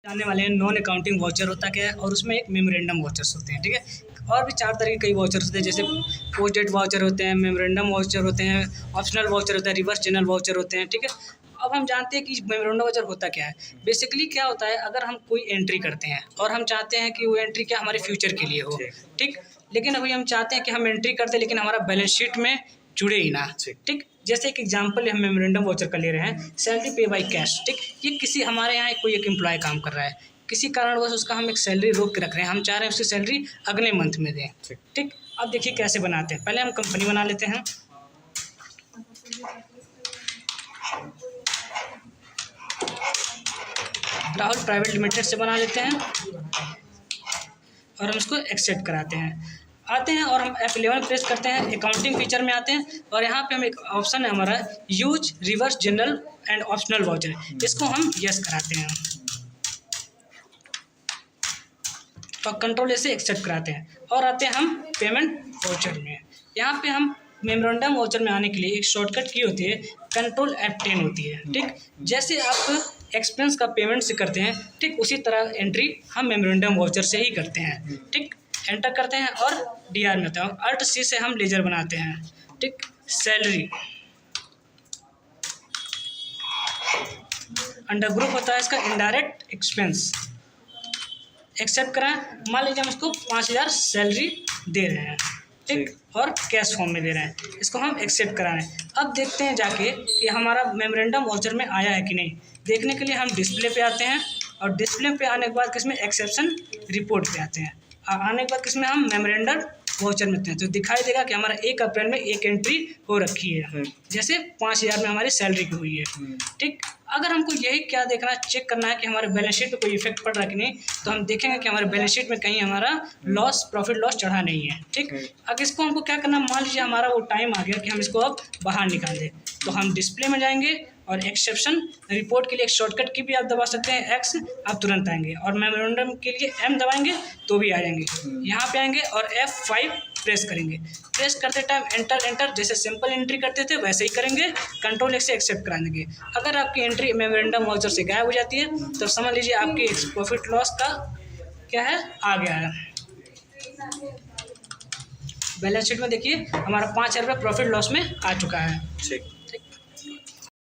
जानने वाले हैं नॉन अकाउंटिंग वाउचर होता क्या है और उसमें एक मेमोरेंडम वाउचर्स होते हैं। ठीक है, और भी 4 तरह के कई वाउचर्स होते हैं, जैसे पोस्ट डेट वाउचर होते हैं, मेमोरेंडम वाउचर होते हैं, ऑप्शनल वाउचर होता है, रिवर्स जनरल वाउचर होते हैं। ठीक है, अब हम जानते हैं कि मेमोरेंडम वाउचर होता क्या है। बेसिकली क्या होता है, अगर हम कोई एंट्री करते हैं और हम चाहते हैं कि वो एंट्री क्या हमारे फ्यूचर के लिए हो, ठीक, लेकिन अभी हम चाहते हैं कि हम एंट्री करते हैं लेकिन हमारा बैलेंस शीट में जुड़े ही ना। ठीक, जैसे एक एग्जांपल हम मेमोरेंडम वाउचर का ले रहे हैं, सैलरी पे बाय कैश। ठीक, ये किसी हमारे यहाँ कोई एक एम्प्लॉय काम कर रहा है, किसी कारणवश उसका हम एक सैलरी रोक के रख रहे हैं, हम चाह रहे हैं उसकी सैलरी अगले मंथ में दें। ठीक, अब देखिए कैसे बनाते हैं। पहले हम कंपनी बना लेते हैं, राहुल प्राइवेट लिमिटेड से बना लेते हैं और हम इसको एक्सेप्ट कराते हैं। आते हैं और हम F11 प्रेस करते हैं, अकाउंटिंग फीचर में आते हैं और यहाँ पे हम एक ऑप्शन है हमारा use reverse general and optional voucher, इसको हम यस कराते हैं और कंट्रोल से एक्सेप्ट कराते हैं और आते हैं हम पेमेंट वाउचर में। यहाँ पे हम मेमोरेंडम वाउचर में आने के लिए एक शॉर्टकट की होती है, कंट्रोल F10 होती है। ठीक, जैसे आप एक्सपेंस का पेमेंट से करते हैं, ठीक उसी तरह एंट्री हम मेमोरेंडम वाउचर से ही करते हैं। ठीक, एंटर करते हैं और DR में होता है, Alt C से हम लेजर बनाते हैं। ठीक, सैलरी अंडर ग्रुप होता है इसका इनडायरेक्ट एक्सपेंस, एक्सेप्ट कराएं। मान लीजिए हम इसको 5000 सैलरी दे रहे हैं, ठीक, और कैश फॉर्म में दे रहे हैं, इसको हम एक्सेप्ट करा रहे हैं। अब देखते हैं जाके कि हमारा मेमोरेंडम वाउचर में आया है कि नहीं। देखने के लिए हम डिस्प्ले पे आते हैं और डिस्प्ले पे आने के बाद किसमें एक्सेप्शन रिपोर्ट पे आते हैं, आने के बाद किसमें हम मेमोरेंडम वाउचर में आते हैं, तो दिखाई देगा कि हमारा 1 अप्रैल में एक एंट्री हो रखी है, जैसे 5000 में हमारी सैलरी की हुई है। ठीक, अगर हमको यही क्या देखना चेक करना है कि हमारे बैलेंस शीट पे कोई इफेक्ट पड़ रहा है कि नहीं, तो हम देखेंगे कि हमारे बैलेंस शीट में कहीं हमारा लॉस प्रॉफिट लॉस चढ़ा नहीं है। ठीक, अब इसको हमको क्या करना, मान लीजिए हमारा वो टाइम आ गया कि हम इसको अब बाहर निकाल दें, तो हम डिस्प्ले में जाएंगे और एक्सेप्शन रिपोर्ट के लिए एक शॉर्टकट की भी आप दबा सकते हैं X, आप तुरंत आएंगे, और मेमोरेंडम के लिए M दबाएंगे तो भी आ जाएंगे। यहाँ पे आएंगे और F5 प्रेस करेंगे, प्रेस करते टाइम एंटर जैसे सिंपल एंट्री करते थे वैसे ही करेंगे, कंट्रोल X से एक्सेप्ट करा देंगे। अगर आपकी एंट्री मेमोरेंडम वाउचर से गायब हो जाती है तो समझ लीजिए आपकी प्रॉफिट लॉस का क्या है, आ गया है। बैलेंस शीट में देखिए हमारा 5000 रुपये प्रॉफिट लॉस में आ चुका है। ठीक।